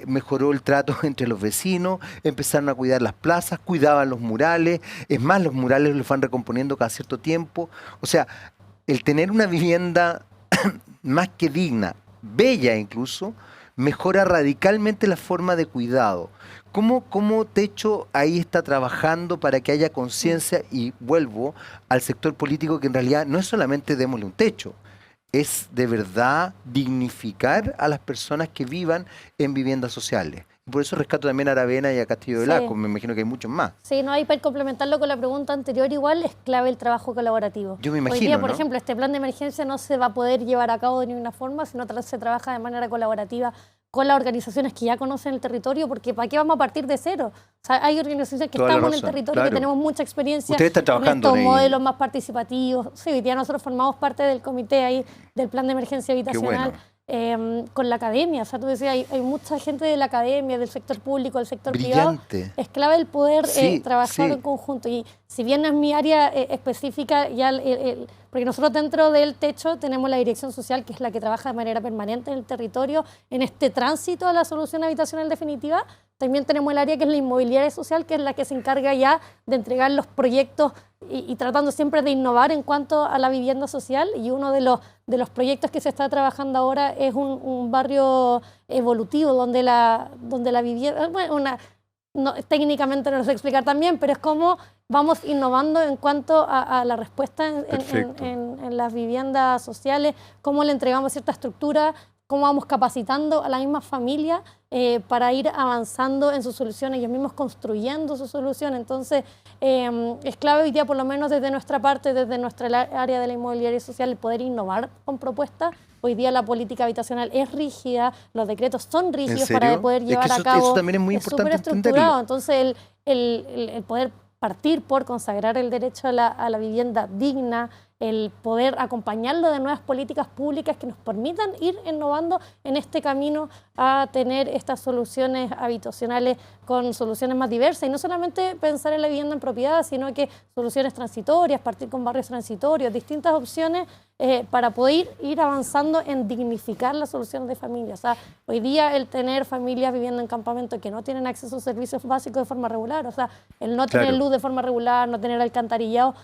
mejoró el trato entre los vecinos, empezaron a cuidar las plazas, cuidaban los murales, es más, los murales los van recomponiendo cada cierto tiempo. O sea, el tener una vivienda más que digna, bella incluso, mejora radicalmente la forma de cuidado. ¿Cómo Techo ahí está trabajando para que haya conciencia? Y vuelvo al sector político, que en realidad no es solamente démosle un techo, es de verdad dignificar a las personas que vivan en viviendas sociales. Y por eso rescato también a Aravena y a Castillo Velasco, me imagino que hay muchos más. Sí, no, hay para complementarlo con la pregunta anterior, igual es clave el trabajo colaborativo. Yo me imagino, hoy día, por ejemplo, este plan de emergencia no se va a poder llevar a cabo de ninguna forma si no se trabaja de manera colaborativa con las organizaciones que ya conocen el territorio, porque ¿para qué vamos a partir de cero? O sea, hay organizaciones que estamos en el territorio, que tenemos mucha experiencia en estos modelos más participativos. Sí, hoy día nosotros formamos parte del comité ahí del plan de emergencia habitacional. Con la academia, o sea, tú decías, hay mucha gente de la academia, del sector público, del sector privado. Es clave el poder trabajar en conjunto. Y si bien no es mi área específica, ya porque nosotros dentro del Techo tenemos la dirección social, que es la que trabaja de manera permanente en el territorio, en este tránsito a la solución habitacional definitiva. También tenemos el área que es la inmobiliaria social, que es la que se encarga ya de entregar los proyectos y tratando siempre de innovar en cuanto a la vivienda social. Y uno de los proyectos que se está trabajando ahora es un barrio evolutivo donde la vivienda, bueno, técnicamente no lo sé explicar también, pero es como vamos innovando en cuanto a la respuesta en las viviendas sociales, cómo le entregamos cierta estructura, cómo vamos capacitando a la misma familia para ir avanzando en sus soluciones, ellos mismos construyendo sus soluciones. Entonces, es clave hoy día, por lo menos desde nuestra parte, desde nuestra área de la inmobiliaria social, el poder innovar con propuestas. Hoy día la política habitacional es rígida, los decretos son rígidos para poder llevar a cabo. Eso también es muy importante estructurado. Entonces, el poder partir por consagrar el derecho a la vivienda digna, el poder acompañarlo de nuevas políticas públicas que nos permitan ir innovando en este camino a tener estas soluciones habitacionales con soluciones más diversas, y no solamente pensar en la vivienda en propiedad, sino que soluciones transitorias, partir con barrios transitorios, distintas opciones para poder ir avanzando en dignificar las soluciones de familia. O sea, hoy día el tener familias viviendo en campamentos que no tienen acceso a servicios básicos de forma regular, o sea, el no tener luz de forma regular, no tener alcantarillado,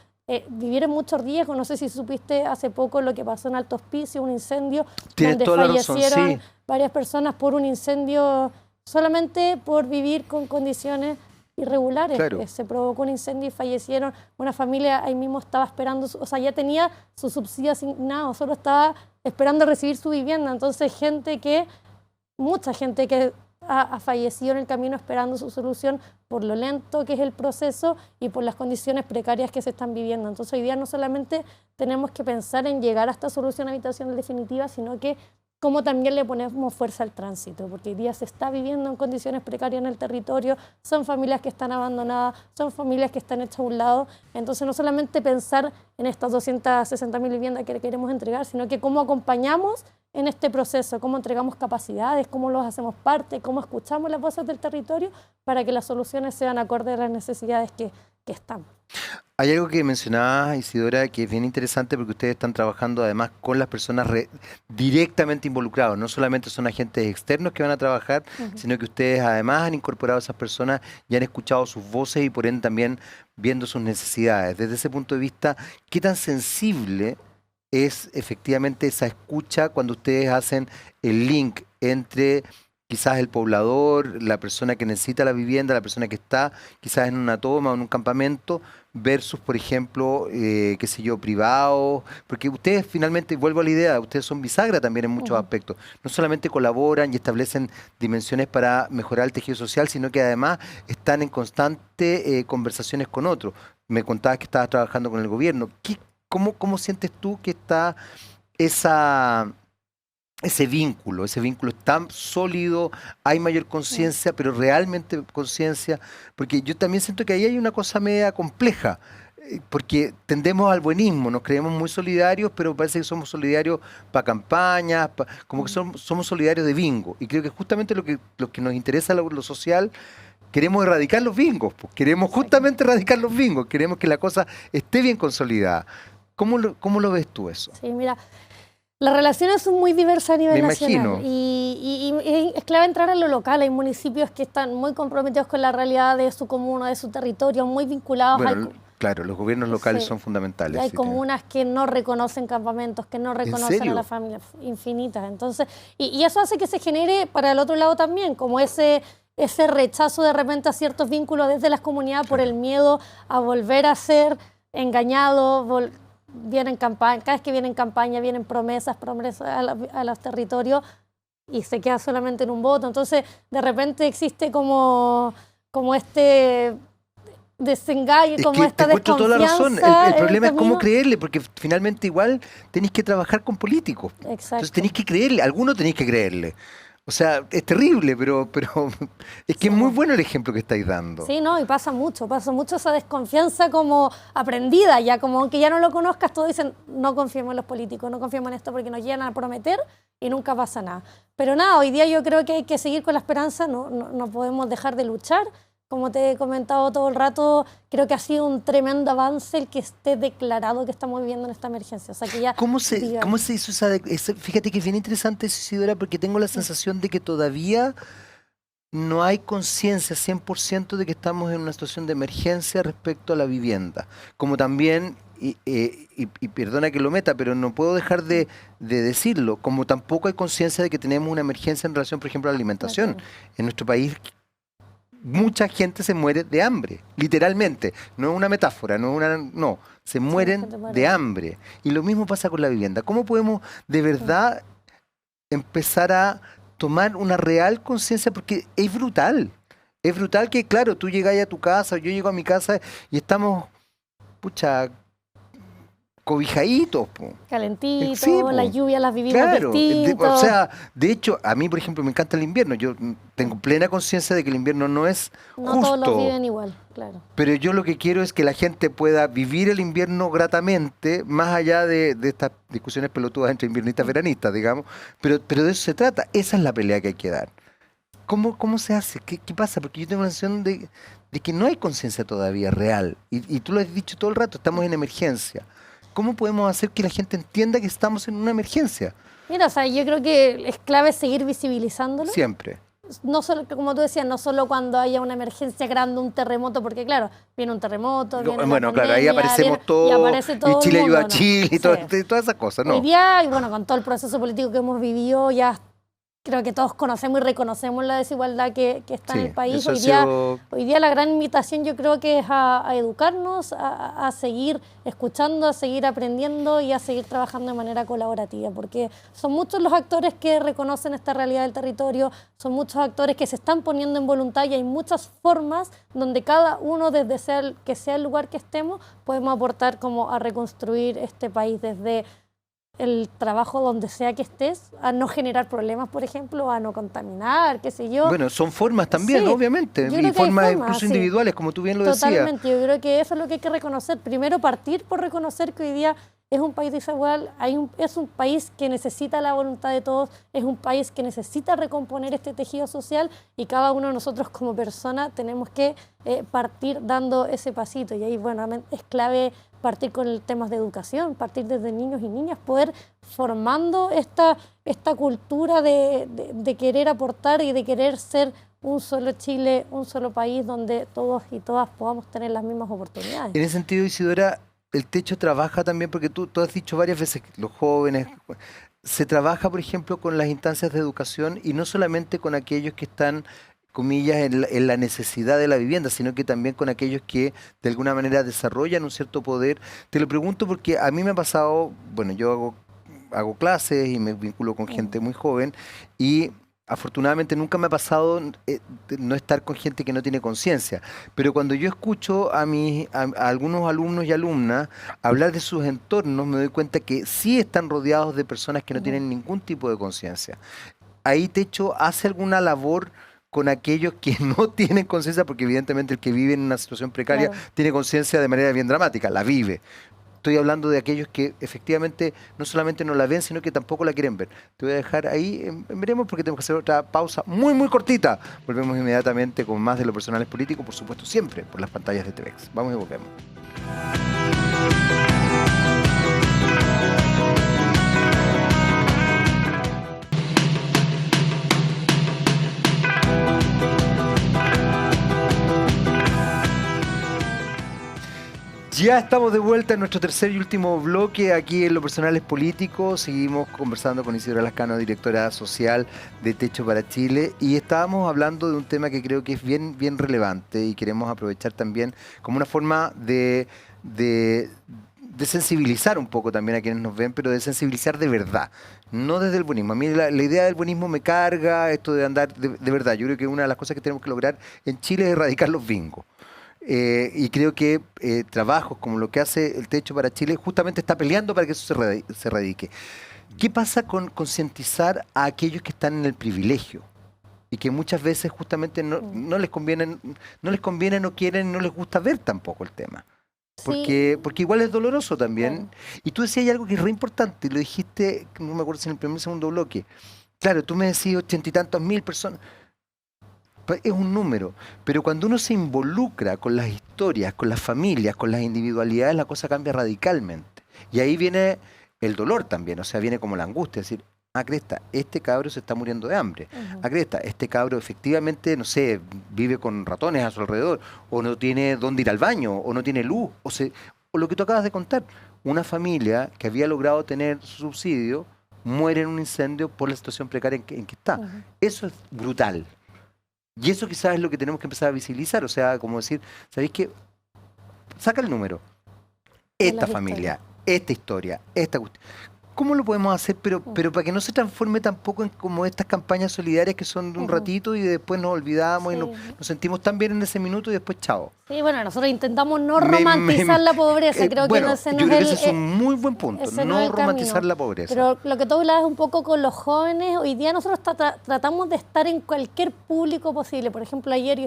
vivir en mucho riesgo. No sé si supiste hace poco lo que pasó en Alto Hospicio, un incendio donde fallecieron varias personas por un incendio solamente por vivir con condiciones irregulares. Se provocó un incendio y fallecieron. Una familia ahí mismo estaba esperando, o sea, ya tenía su subsidio asignado, solo estaba esperando recibir su vivienda. Entonces, gente que mucha gente que ha fallecido en el camino esperando su solución por lo lento que es el proceso y por las condiciones precarias que se están viviendo. Entonces hoy día no solamente tenemos que pensar en llegar a esta solución habitacional definitiva, sino que cómo también le ponemos fuerza al tránsito, porque hoy día se está viviendo en condiciones precarias en el territorio, son familias que están abandonadas, son familias que están hechas a un lado. Entonces no solamente pensar en estas 260.000 viviendas que queremos entregar, sino que cómo acompañamos en este proceso, cómo entregamos capacidades, cómo los hacemos parte, cómo escuchamos las voces del territorio para que las soluciones sean acordes a las necesidades que estamos. Hay algo que mencionaba Isidora que es bien interesante porque ustedes están trabajando además con las personas directamente involucradas. No solamente son agentes externos que van a trabajar, sino que ustedes además han incorporado a esas personas y han escuchado sus voces y por ende también viendo sus necesidades. Desde ese punto de vista, ¿qué tan sensible es efectivamente esa escucha cuando ustedes hacen el link entre quizás el poblador, la persona que necesita la vivienda, la persona que está quizás en una toma o en un campamento, versus, por ejemplo, qué sé yo, privados? Porque ustedes finalmente, vuelvo a la idea, ustedes son bisagra también en muchos aspectos. No solamente colaboran y establecen dimensiones para mejorar el tejido social, sino que además están en constante conversaciones con otros. Me contabas que estabas trabajando con el gobierno. ¿Cómo sientes tú que está ese vínculo? Ese vínculo es tan sólido, hay mayor conciencia, pero realmente conciencia, porque yo también siento que ahí hay una cosa media compleja, porque tendemos al buenismo, nos creemos muy solidarios, pero parece que somos solidarios para campañas, como que somos solidarios de bingo, y creo que justamente lo que nos interesa lo social. Queremos erradicar los bingos, pues. Queremos justamente erradicar los bingos, queremos que la cosa esté bien consolidada. ¿Cómo lo ves tú eso? Sí, mira, las relaciones son muy diversas a nivel nacional. Imagino. Y es clave entrar a lo local. Hay municipios que están muy comprometidos con la realidad de su comuna, de su territorio, muy vinculados Claro, los gobiernos locales son fundamentales. Hay comunas que no reconocen campamentos, que no reconocen a las familias infinitas. Entonces, y eso hace que se genere para el otro lado también, como ese rechazo de repente a ciertos vínculos desde las comunidades por el miedo a volver a ser engañado. Vienen campaña, cada vez que vienen campaña vienen promesas a los territorios y se queda solamente en un voto. Entonces, de repente existe como este desengaño, como esta desconfianza. Toda la razón. El problema es cómo creerle, porque finalmente igual tenéis que trabajar con políticos. Exacto. Entonces tenéis que creerle, algunos tenéis que creerle. O sea, es terrible, pero es que es muy bueno el ejemplo que estáis dando. Sí, no, y pasa mucho esa desconfianza como aprendida, ya como aunque ya no lo conozcas, todos dicen, no confiemos en los políticos, no confiemos en esto porque nos llegan a prometer y nunca pasa nada. Pero nada, hoy día yo creo que hay que seguir con la esperanza, no podemos dejar de luchar. Como te he comentado todo el rato, creo que ha sido un tremendo avance el que esté declarado que estamos viviendo en esta emergencia. O sea, que ya ¿Cómo se hizo fíjate que es bien interesante eso, Isidora, porque tengo la sensación de que todavía no hay conciencia 100% de que estamos en una situación de emergencia respecto a la vivienda. Como también, y perdona que lo meta, pero no puedo dejar de decirlo, como tampoco hay conciencia de que tenemos una emergencia en relación, por ejemplo, a la alimentación. En nuestro país mucha gente se muere de hambre, literalmente. No es una metáfora, no, se mueren de hambre. Y lo mismo pasa con la vivienda. ¿Cómo podemos de verdad empezar a tomar una real conciencia? Porque es brutal. Es brutal que, claro, tú llegas a tu casa, yo llego a mi casa y estamos, cobijaditos. Calentito, sí, la lluvia las vivimos distinto. O sea, de hecho, a mí, por ejemplo, me encanta el invierno. Yo tengo plena conciencia de que el invierno no es justo. No todos lo viven igual, claro. Pero yo lo que quiero es que la gente pueda vivir el invierno gratamente, más allá de estas discusiones pelotudas entre inviernistas y veranistas, digamos. Pero de eso se trata. Esa es la pelea que hay que dar. ¿Cómo se hace? ¿Qué pasa? Porque yo tengo la sensación de que no hay conciencia todavía real. Y tú lo has dicho todo el rato, estamos en emergencia. ¿Cómo podemos hacer que la gente entienda que estamos en una emergencia? Mira, o sea, yo creo que es clave seguir visibilizándolo. Siempre. No solo, como tú decías, no solo cuando haya una emergencia grande, un terremoto, porque claro, viene un terremoto, viene una pandemia, ahí aparecemos todos, y aparece todo y Chile el mundo, ayuda a Chile, y todas esas cosas, ¿no? Hoy día, y bueno, con todo el proceso político que hemos vivido, ya creo que todos conocemos y reconocemos la desigualdad que está en Sí, el país. eso ha sido... Hoy día la gran invitación yo creo que es a educarnos, a seguir escuchando, a seguir aprendiendo y a seguir trabajando de manera colaborativa, porque son muchos los actores que reconocen esta realidad del territorio, son muchos actores que se están poniendo en voluntad y hay muchas formas donde cada uno, desde que sea el lugar que estemos, podemos aportar como a reconstruir este país desde el trabajo donde sea que estés, a no generar problemas, por ejemplo, a no contaminar, qué sé yo. Bueno, son formas también, Sí, obviamente, yo creo y que hay formas formas, incluso sí. individuales, como tú bien lo decías. Totalmente, yo creo que eso es lo que hay que reconocer. Primero, partir por reconocer que hoy día es un país desigual, es un país que necesita la voluntad de todos, es un país que necesita recomponer este tejido social y cada uno de nosotros como persona tenemos que partir dando ese pasito. Y ahí, bueno, es clave partir con el temas de educación, partir desde niños y niñas, poder formando esta cultura de querer aportar y de querer ser un solo Chile, un solo país donde todos y todas podamos tener las mismas oportunidades. En ese sentido, Isidora, el techo trabaja también, porque tú has dicho varias veces que los jóvenes, se trabaja, por ejemplo, con las instancias de educación y no solamente con aquellos que están, comillas, en la necesidad de la vivienda, sino que también con aquellos que de alguna manera desarrollan un cierto poder. Te lo pregunto porque a mí me ha pasado, bueno, yo hago clases y me vinculo con gente muy joven y afortunadamente nunca me ha pasado no estar con gente que no tiene conciencia, pero cuando yo escucho a algunos alumnos y alumnas hablar de sus entornos, me doy cuenta que sí están rodeados de personas que no tienen ningún tipo de conciencia. Ahí Techo hace alguna labor con aquellos que no tienen conciencia, porque evidentemente el que vive en una situación precaria tiene conciencia de manera bien dramática, la vive. Estoy hablando de aquellos que efectivamente no solamente no la ven, sino que tampoco la quieren ver. Te voy a dejar ahí, veremos, porque tenemos que hacer otra pausa muy, muy cortita. Volvemos inmediatamente con más de Lo Personal es Político, por supuesto, siempre por las pantallas de TVX. Vamos y volvemos. Ya estamos de vuelta en nuestro tercer y último bloque aquí en Lo Personal es Político. Seguimos conversando con Isidora Lascano, directora social de Techo para Chile, y estábamos hablando de un tema que creo que es bien, bien relevante y queremos aprovechar también como una forma de sensibilizar un poco también a quienes nos ven, pero de sensibilizar de verdad, no desde el buenismo. A mí la idea del buenismo me carga, esto de andar de verdad. Yo creo que una de las cosas que tenemos que lograr en Chile es erradicar los bingos. Y creo que trabajos como lo que hace el Techo para Chile justamente está peleando para que eso se erradique. ¿Qué pasa con concientizar a aquellos que están en el privilegio? Y que muchas veces justamente no les conviene, no quieren, no les gusta ver tampoco el tema. Porque igual es doloroso también. Claro. Y tú decías algo que es re importante, lo dijiste, no me acuerdo si en el primer o segundo bloque. Claro, tú me decís 80 y tantos mil personas. Es un número, pero cuando uno se involucra con las historias, con las familias, con las individualidades, la cosa cambia radicalmente. Y ahí viene el dolor también, o sea, viene como la angustia, es decir, cresta, este cabro se está muriendo de hambre. Cresta, este cabro efectivamente, no sé, vive con ratones a su alrededor, o no tiene dónde ir al baño, o no tiene luz, o lo que tú acabas de contar, una familia que había logrado tener su subsidio, muere en un incendio por la situación precaria en que está. Eso es brutal. Y eso quizás es lo que tenemos que empezar a visibilizar, o sea, como decir, ¿sabéis qué? Saca el número. Esta familia, esta historia, esta cuestión. ¿Cómo lo podemos hacer? Pero para que no se transforme tampoco en como estas campañas solidarias que son de un ratito y después nos olvidamos y nos sentimos tan bien en ese minuto y después chao. Sí, bueno, nosotros intentamos no romantizar la pobreza. Creo bueno, que ese yo creo que ese es un muy buen punto, no romantizar la pobreza. Pero lo que tú hablabas un poco con los jóvenes, hoy día nosotros tratamos de estar en cualquier público posible. Por ejemplo, ayer yo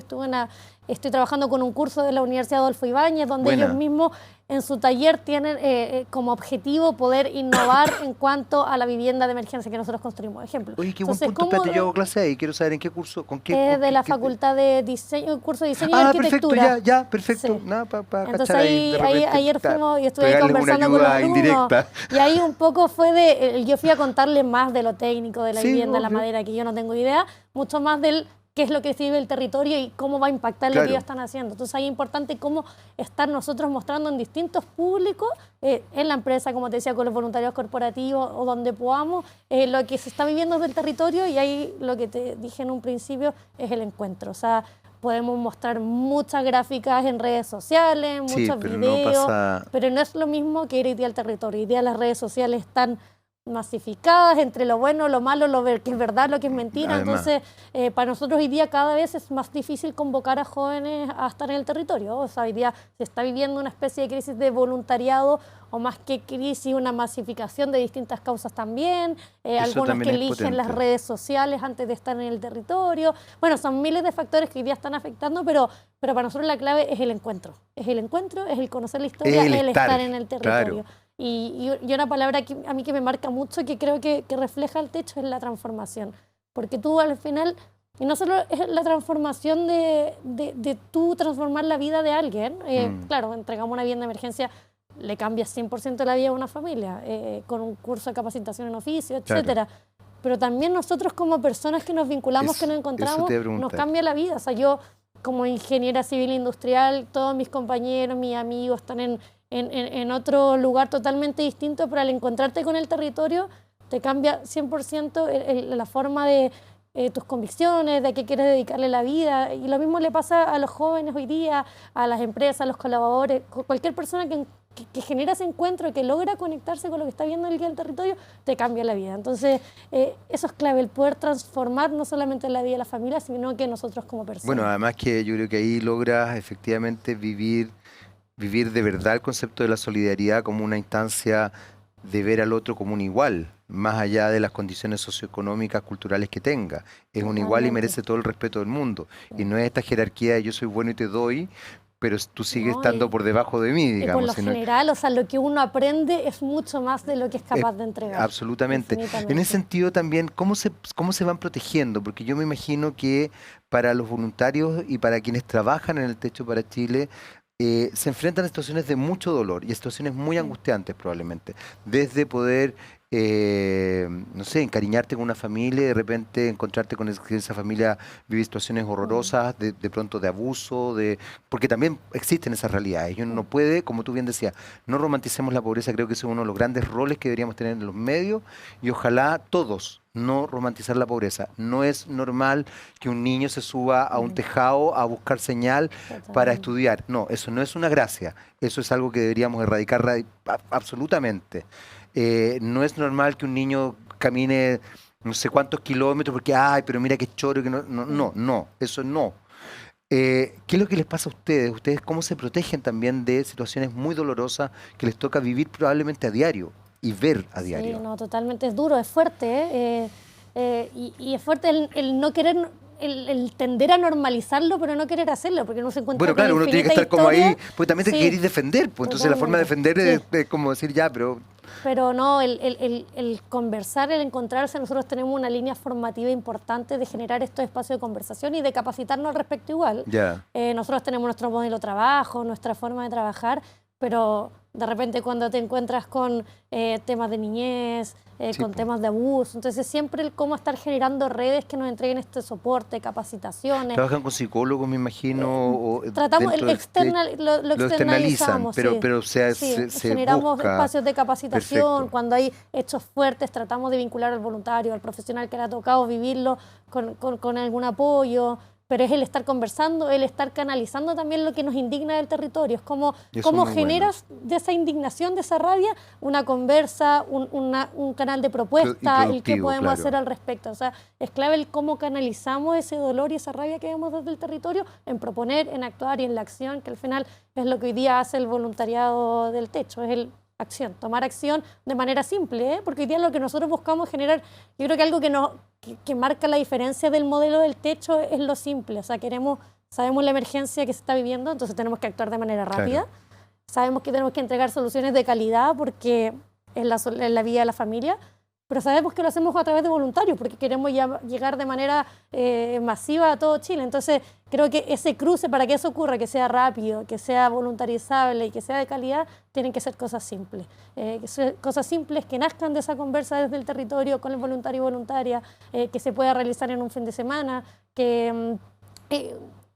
estoy trabajando con un curso de la Universidad Adolfo Ibáñez, donde ellos mismos en su taller tienen como objetivo poder innovar en cuanto a la vivienda de emergencia que nosotros construimos. Ejemplo. Oye, qué buen punto. Espérate, yo hago clase ahí, quiero saber en qué curso, con qué. De la Facultad de Diseño, curso de Diseño y Arquitectura. Perfecto. Sí. Nada, entonces ayer fuimos y estuve ahí conversando con los alumnos. Y ahí un poco fue yo fui a contarle más de lo técnico, de la vivienda, la madera, que yo no tengo idea, mucho más del qué es lo que sirve el territorio y cómo va a impactar lo que Claro. ellos están haciendo. Entonces ahí es importante cómo estar nosotros mostrando en distintos públicos, en la empresa, como te decía, con los voluntarios corporativos o donde podamos, lo que se está viviendo del territorio, y ahí lo que te dije en un principio es el encuentro. O sea, podemos mostrar muchas gráficas en redes sociales, Sí, muchos pero no videos, pasa... pero no es lo mismo que ir hoy día al territorio. Hoy día las redes sociales están masificadas entre lo bueno, lo malo, que es verdad, lo que es mentira. Además, Entonces, para nosotros hoy día cada vez es más difícil convocar a jóvenes a estar en el territorio. O sea, hoy día se está viviendo una especie de crisis de voluntariado, o más que crisis, una masificación de distintas causas también. eso Algunos que también es eligen las potente. redes sociales antes de estar en el territorio. Bueno, son miles de factores que hoy día están afectando, pero para nosotros la clave es el encuentro. Es el encuentro, es el conocer la historia, El es el estar, estar en el territorio. claro. Y una palabra que a mí que me marca mucho, que creo que refleja el techo, es la transformación. Porque tú al final, y no solo es la transformación de tú transformar la vida de alguien, claro, entregamos una vivienda de emergencia, le cambia 100% la vida a una familia, con un curso de capacitación en oficio, Claro. etcétera. Pero también nosotros como personas que nos vinculamos, que nos Eso encontramos, te iba a nos preguntar. cambia la vida. O sea, yo como ingeniera civil industrial, todos mis compañeros, mis amigos están en otro lugar totalmente distinto, pero al encontrarte con el territorio te cambia 100% la forma de tus convicciones, de a qué quieres dedicarle la vida. Y lo mismo le pasa a los jóvenes hoy día, a las empresas, a los colaboradores, cualquier persona que genera ese encuentro, que logra conectarse con lo que está viendo el día del territorio, te cambia la vida. Entonces, eso es clave, el poder transformar no solamente la vida de la familia, sino que nosotros como personas. Bueno, además que yo creo que ahí logras efectivamente vivir de verdad el concepto de la solidaridad como una instancia de ver al otro como un igual, más allá de las condiciones socioeconómicas, culturales que tenga. Es un igual y Totalmente. merece todo el respeto del mundo. Y no es esta jerarquía de yo soy bueno y te doy, pero tú sigues No, estando y- por debajo de mí, Y por digamos. lo sino- general, o sea, lo que uno aprende es mucho más de lo que es capaz de entregar. Absolutamente. En Infinitamente. ese sentido también, cómo se van protegiendo? Porque yo me imagino que para los voluntarios y para quienes trabajan en el Techo para Chile, se enfrentan a situaciones de mucho dolor y a situaciones muy angustiantes probablemente. Desde poder, no sé, encariñarte con una familia y de repente encontrarte con que esa familia vive situaciones horrorosas, de pronto de abuso, porque también existen esas realidades. Y uno no puede, como tú bien decías, no romanticemos la pobreza. Creo que ese es uno de los grandes roles que deberíamos tener en los medios y ojalá todos no romantizar la pobreza. No es normal que un niño se suba a un tejado a buscar señal para Totalmente. estudiar. No, eso no es una gracia. Eso es algo que deberíamos erradicar absolutamente. No es normal que un niño camine no sé cuántos kilómetros porque, ay, pero mira qué choro, que no, no, no, no, eso no. ¿Qué es lo que les pasa a ustedes? ¿Ustedes cómo se protegen también de situaciones muy dolorosas que les toca vivir probablemente a diario y ver a Sí, diario? no, totalmente, es duro, es fuerte, y es fuerte el no querer, el tender a normalizarlo, pero no querer hacerlo, porque uno se encuentra Bueno, con claro, uno tiene que infinitas estar como ahí, historias. pues también te Sí, querés defender, pues entonces la forma de totalmente, defender sí. es como decir ya, pero Pero no, el conversar, el encontrarse, nosotros tenemos una línea formativa importante de generar estos espacios de conversación y de capacitarnos al respecto igual. ya. Nosotros tenemos nuestro modelo de trabajo, nuestra forma de trabajar, pero de repente cuando te encuentras con temas de niñez, Sí, con po. temas de abuso, entonces siempre el cómo estar generando redes que nos entreguen este soporte, capacitaciones. Trabajan con psicólogos, me imagino, o Tratamos, dentro del lo lo externalizan, externalizamos, sí. pero Sí, se generamos busca. espacios de capacitación, Perfecto. cuando hay hechos fuertes tratamos de vincular al voluntario, al profesional que le ha tocado vivirlo con algún apoyo, pero es el estar conversando, el estar canalizando también lo que nos indigna del territorio, es como Eso es cómo muy generas de esa indignación, de esa rabia, una conversa, un canal de Y propuesta, el qué productivo, podemos claro. hacer al respecto. O sea, es clave el cómo canalizamos ese dolor y esa rabia que vemos desde el territorio en proponer, en actuar y en la acción, que al final es lo que hoy día hace el voluntariado del Techo, es el acción, tomar acción de manera simple, porque hoy día lo que nosotros buscamos generar, yo creo que algo que marca la diferencia del modelo del Techo es lo simple, o sea, sabemos la emergencia que se está viviendo, entonces tenemos que actuar de manera rápida, Claro. sabemos que tenemos que entregar soluciones de calidad porque es la vida de la familia, pero sabemos que lo hacemos a través de voluntarios porque queremos llegar de manera masiva a todo Chile. Entonces, creo que ese cruce, para que eso ocurra, que sea rápido, que sea voluntarizable y que sea de calidad, tienen que ser cosas simples. Cosas simples que nazcan de esa conversa desde el territorio con el voluntario y voluntaria, que se pueda realizar en un fin de semana,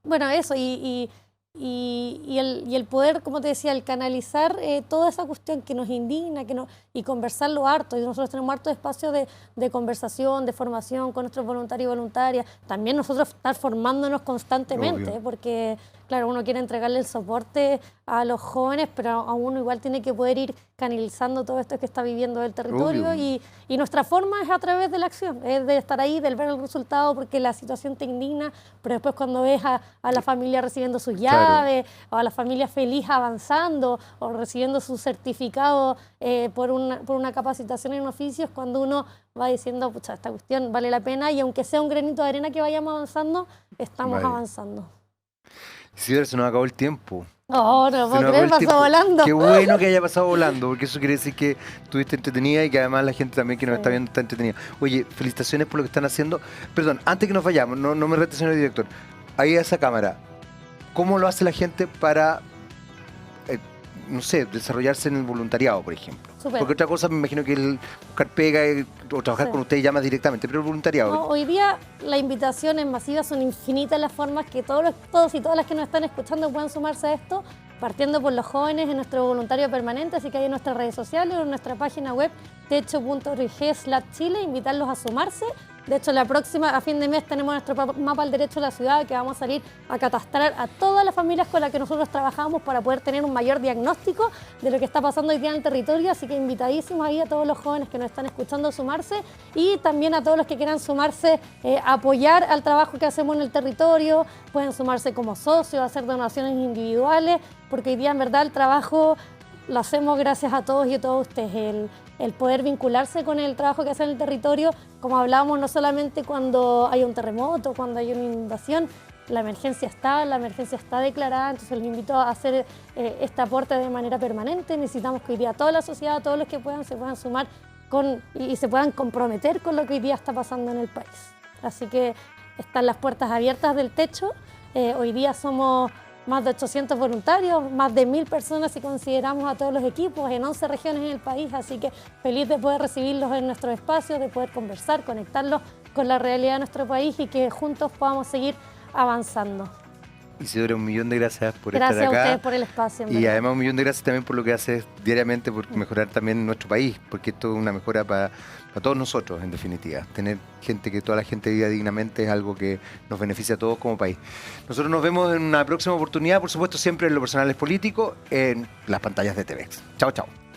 bueno, eso, y el poder, como te decía, el canalizar toda esa cuestión que nos indigna y conversarlo harto. Y nosotros tenemos harto espacio de conversación, de formación con nuestros voluntarios y voluntarias. También nosotros estar formándonos constantemente, porque, claro, uno quiere entregarle el soporte a los jóvenes, pero a uno igual tiene que poder ir canalizando todo esto que está viviendo el territorio. Y nuestra forma es a través de la acción, es de estar ahí, del ver el resultado, porque la situación te indigna, pero después cuando ves a la familia recibiendo sus llaves, o a la familia feliz avanzando, o recibiendo su certificado por una capacitación en oficios, cuando uno va diciendo, pucha, esta cuestión vale la pena, y aunque sea un granito de arena que vayamos avanzando, estamos avanzando. Isidora, se nos acabó el tiempo. No, no puedo creer, pasó volando. Qué bueno que haya pasado volando, porque eso quiere decir que estuviste entretenida y que además la gente también que nos está viendo está entretenida. Oye, felicitaciones por lo que están haciendo. Perdón, antes que nos vayamos, no me rete, señor director. Ahí a esa cámara, ¿cómo lo hace la gente para, no sé, desarrollarse en el voluntariado, por ejemplo? Super. Porque otra cosa me imagino que el buscar pega o trabajar con ustedes ya más directamente, pero el voluntariado. No, hoy día las invitaciones masivas son infinitas las formas que todos y todas las que nos están escuchando puedan sumarse a esto, partiendo por los jóvenes en nuestro voluntario permanente, así que hay en nuestras redes sociales o en nuestra página web techo.org/Chile, invitarlos a sumarse. De hecho, la próxima, a fin de mes, tenemos nuestro mapa del derecho de la ciudad, que vamos a salir a catastrar a todas las familias con las que nosotros trabajamos para poder tener un mayor diagnóstico de lo que está pasando hoy día en el territorio. Así que invitadísimos ahí a todos los jóvenes que nos están escuchando a sumarse, y también a todos los que quieran sumarse a apoyar al trabajo que hacemos en el territorio. Pueden sumarse como socios, hacer donaciones individuales, porque hoy día en verdad el trabajo lo hacemos gracias a todos y a todos ustedes. El poder vincularse con el trabajo que hace en el territorio, como hablábamos, no solamente cuando hay un terremoto, cuando hay una inundación, la emergencia está declarada, entonces les invito a hacer este aporte de manera permanente. Necesitamos que hoy día toda la sociedad, todos los que puedan, se puedan sumar y se puedan comprometer con lo que hoy día está pasando en el país. Así que están las puertas abiertas del techo. Hoy día somos más de 800 voluntarios, más de 1000 personas si consideramos a todos los equipos en 11 regiones en el país, así que feliz de poder recibirlos en nuestros espacios, de poder conversar, conectarlos con la realidad de nuestro país y que juntos podamos seguir avanzando. Isidora, 1.000.000 de gracias por estar acá. Gracias a ustedes por el espacio. Y además 1.000.000 de gracias también por lo que haces diariamente, por mejorar también nuestro país, porque esto es una mejora para todos nosotros, en definitiva. Tener gente, que toda la gente viva dignamente, es algo que nos beneficia a todos como país. Nosotros nos vemos en una próxima oportunidad, por supuesto, siempre en Lo Personal es Político, en las pantallas de TVX. Chao, chao.